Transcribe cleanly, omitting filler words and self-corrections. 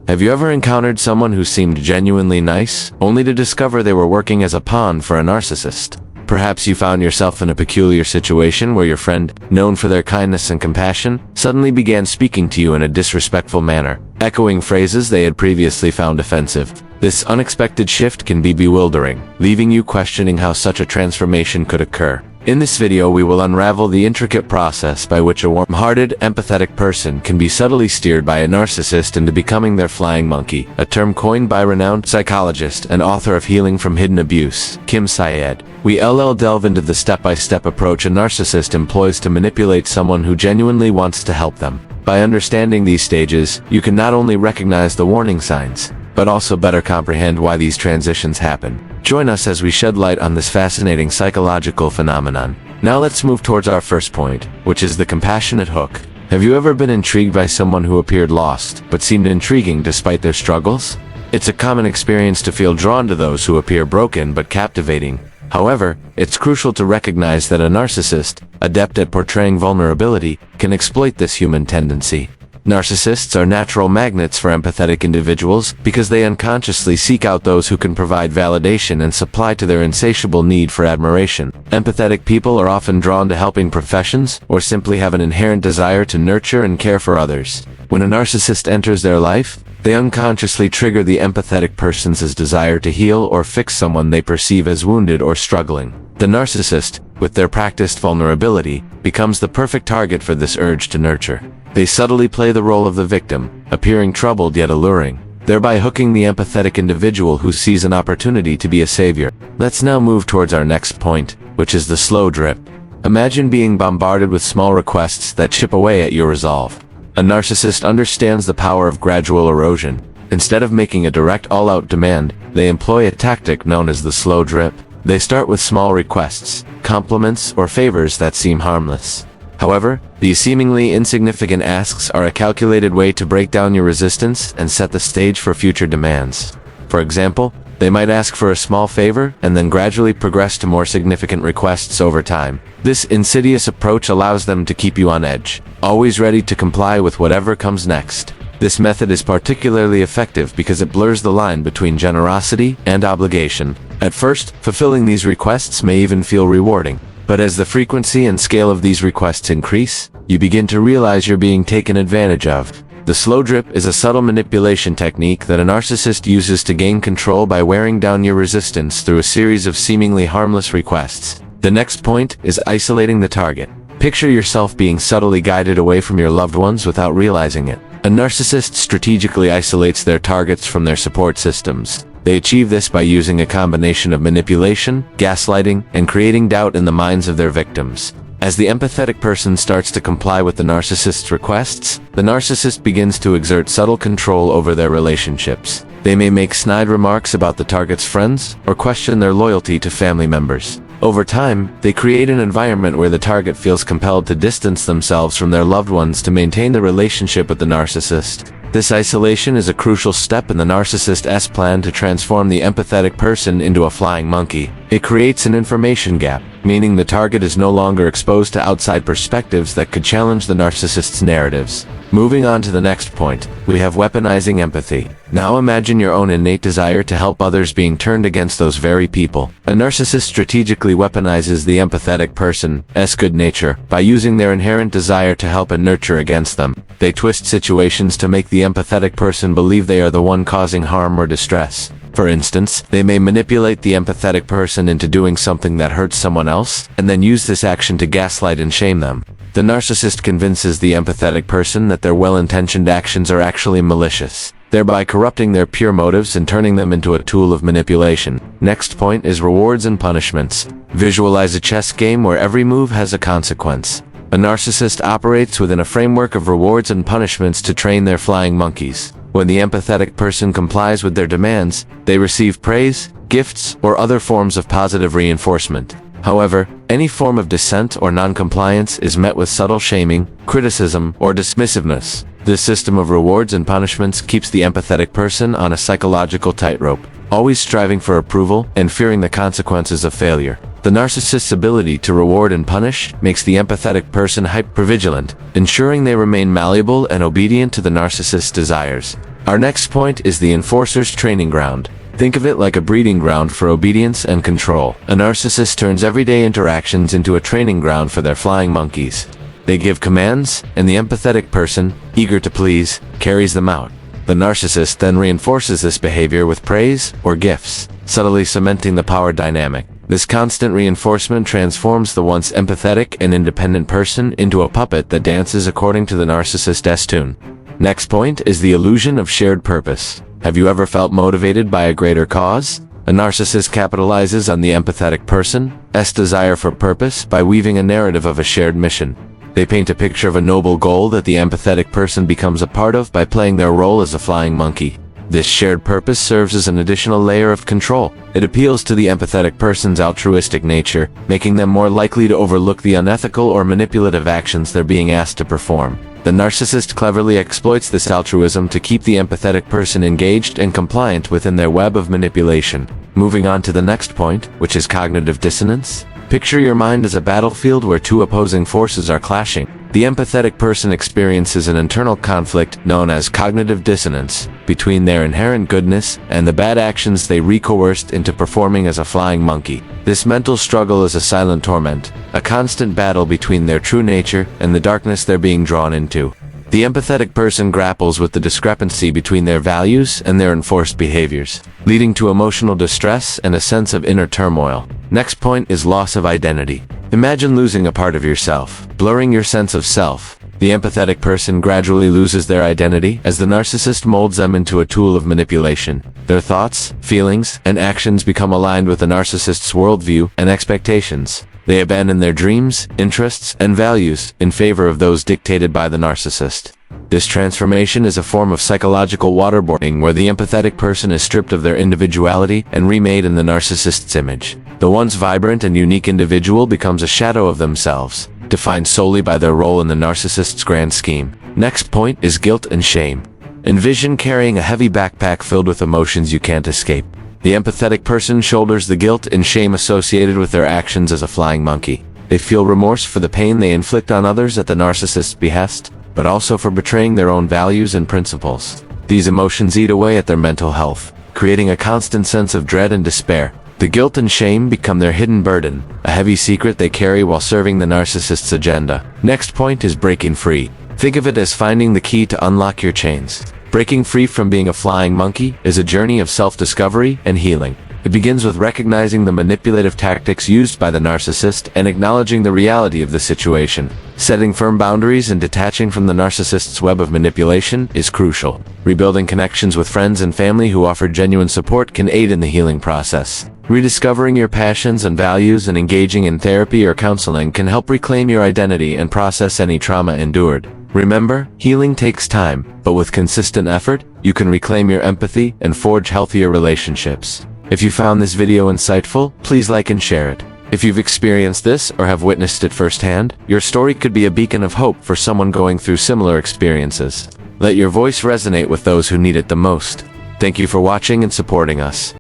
Have you ever encountered someone who seemed genuinely nice, only to discover they were working as a pawn for a narcissist? Perhaps you found yourself in a peculiar situation where your friend, known for their kindness and compassion, suddenly began speaking to you in a disrespectful manner, echoing phrases they had previously found offensive. This unexpected shift can be bewildering, leaving you questioning how such a transformation could occur. In this video, we will unravel the intricate process by which a warm-hearted, empathetic person can be subtly steered by a narcissist into becoming their flying monkey, a term coined by renowned psychologist and author of Healing from Hidden Abuse, Kim Syed. We'll delve into the step-by-step approach a narcissist employs to manipulate someone who genuinely wants to help them. By understanding these stages, you can not only recognize the warning signs, but also better comprehend why these transitions happen. Join us as we shed light on this fascinating psychological phenomenon. Now let's move towards our first point, which is the compassionate hook. Have you ever been intrigued by someone who appeared lost, but seemed intriguing despite their struggles? It's a common experience to feel drawn to those who appear broken but captivating. However, it's crucial to recognize that a narcissist, adept at portraying vulnerability, can exploit this human tendency. Narcissists are natural magnets for empathetic individuals because they unconsciously seek out those who can provide validation and supply to their insatiable need for admiration. Empathetic people are often drawn to helping professions or simply have an inherent desire to nurture and care for others. When a narcissist enters their life, they unconsciously trigger the empathetic person's desire to heal or fix someone they perceive as wounded or struggling. The narcissist, with their practiced vulnerability, becomes the perfect target for this urge to nurture. They subtly play the role of the victim, appearing troubled yet alluring, thereby hooking the empathetic individual who sees an opportunity to be a savior. Let's now move towards our next point, which is the slow drip. Imagine being bombarded with small requests that chip away at your resolve. A narcissist understands the power of gradual erosion. Instead of making a direct all-out demand, they employ a tactic known as the slow drip. They start with small requests, compliments, or favors that seem harmless. However, these seemingly insignificant asks are a calculated way to break down your resistance and set the stage for future demands. For example, they might ask for a small favor and then gradually progress to more significant requests over time. This insidious approach allows them to keep you on edge, always ready to comply with whatever comes next. This method is particularly effective because it blurs the line between generosity and obligation. At first, fulfilling these requests may even feel rewarding. But as the frequency and scale of these requests increase, you begin to realize you're being taken advantage of. The slow drip is a subtle manipulation technique that a narcissist uses to gain control by wearing down your resistance through a series of seemingly harmless requests. The next point is isolating the target. Picture yourself being subtly guided away from your loved ones without realizing it. A narcissist strategically isolates their targets from their support systems. They achieve this by using a combination of manipulation, gaslighting, and creating doubt in the minds of their victims. As the empathetic person starts to comply with the narcissist's requests, the narcissist begins to exert subtle control over their relationships. They may make snide remarks about the target's friends or question their loyalty to family members. Over time, they create an environment where the target feels compelled to distance themselves from their loved ones to maintain the relationship with the narcissist. This isolation is a crucial step in the narcissist's plan to transform the empathetic person into a flying monkey. It creates an information gap, meaning the target is no longer exposed to outside perspectives that could challenge the narcissist's narratives. Moving on to the next point, we have weaponizing empathy. Now imagine your own innate desire to help others being turned against those very people. A narcissist strategically weaponizes the empathetic person's good nature by using their inherent desire to help and nurture against them. They twist situations to make the empathetic person believe they are the one causing harm or distress. For instance, they may manipulate the empathetic person into doing something that hurts someone else, and then use this action to gaslight and shame them. The narcissist convinces the empathetic person that their well-intentioned actions are actually malicious, thereby corrupting their pure motives and turning them into a tool of manipulation. Next point is rewards and punishments. Visualize a chess game where every move has a consequence. A narcissist operates within a framework of rewards and punishments to train their flying monkeys. When the empathetic person complies with their demands, they receive praise, gifts, or other forms of positive reinforcement. However, any form of dissent or non-compliance is met with subtle shaming, criticism, or dismissiveness. This system of rewards and punishments keeps the empathetic person on a psychological tightrope, always striving for approval and fearing the consequences of failure. The narcissist's ability to reward and punish makes the empathetic person hypervigilant, ensuring they remain malleable and obedient to the narcissist's desires. Our next point is the enforcer's training ground. Think of it like a breeding ground for obedience and control. A narcissist turns everyday interactions into a training ground for their flying monkeys. They give commands, and the empathetic person, eager to please, carries them out. The narcissist then reinforces this behavior with praise or gifts, subtly cementing the power dynamic. This constant reinforcement transforms the once empathetic and independent person into a puppet that dances according to the narcissist's tune. Next point is the illusion of shared purpose. Have you ever felt motivated by a greater cause? A narcissist capitalizes on the empathetic person's desire for purpose by weaving a narrative of a shared mission. They paint a picture of a noble goal that the empathetic person becomes a part of by playing their role as a flying monkey. This shared purpose serves as an additional layer of control. It appeals to the empathetic person's altruistic nature, making them more likely to overlook the unethical or manipulative actions they're being asked to perform. The narcissist cleverly exploits this altruism to keep the empathetic person engaged and compliant within their web of manipulation. Moving on to the next point, which is cognitive dissonance. Picture your mind as a battlefield where two opposing forces are clashing. The empathetic person experiences an internal conflict known as cognitive dissonance between their inherent goodness and the bad actions they re-coerced into performing as a flying monkey. This mental struggle is a silent torment, a constant battle between their true nature and the darkness they're being drawn into. The empathetic person grapples with the discrepancy between their values and their enforced behaviors, leading to emotional distress and a sense of inner turmoil. Next point is loss of identity. Imagine losing a part of yourself, blurring your sense of self. The empathetic person gradually loses their identity as the narcissist molds them into a tool of manipulation. Their thoughts, feelings, and actions become aligned with the narcissist's worldview and expectations. They abandon their dreams, interests, and values in favor of those dictated by the narcissist. This transformation is a form of psychological waterboarding where the empathetic person is stripped of their individuality and remade in the narcissist's image. The once vibrant and unique individual becomes a shadow of themselves, defined solely by their role in the narcissist's grand scheme. Next point is guilt and shame. Envision carrying a heavy backpack filled with emotions you can't escape. The empathetic person shoulders the guilt and shame associated with their actions as a flying monkey. They feel remorse for the pain they inflict on others at the narcissist's behest, but also for betraying their own values and principles. These emotions eat away at their mental health, creating a constant sense of dread and despair. The guilt and shame become their hidden burden, a heavy secret they carry while serving the narcissist's agenda. Next point is breaking free. Think of it as finding the key to unlock your chains. Breaking free from being a flying monkey is a journey of self-discovery and healing. It begins with recognizing the manipulative tactics used by the narcissist and acknowledging the reality of the situation. Setting firm boundaries and detaching from the narcissist's web of manipulation is crucial. Rebuilding connections with friends and family who offer genuine support can aid in the healing process. Rediscovering your passions and values and engaging in therapy or counseling can help reclaim your identity and process any trauma endured. Remember, healing takes time, but with consistent effort, you can reclaim your empathy and forge healthier relationships. If you found this video insightful, please like and share it. If you've experienced this or have witnessed it firsthand, your story could be a beacon of hope for someone going through similar experiences. Let your voice resonate with those who need it the most. Thank you for watching and supporting us.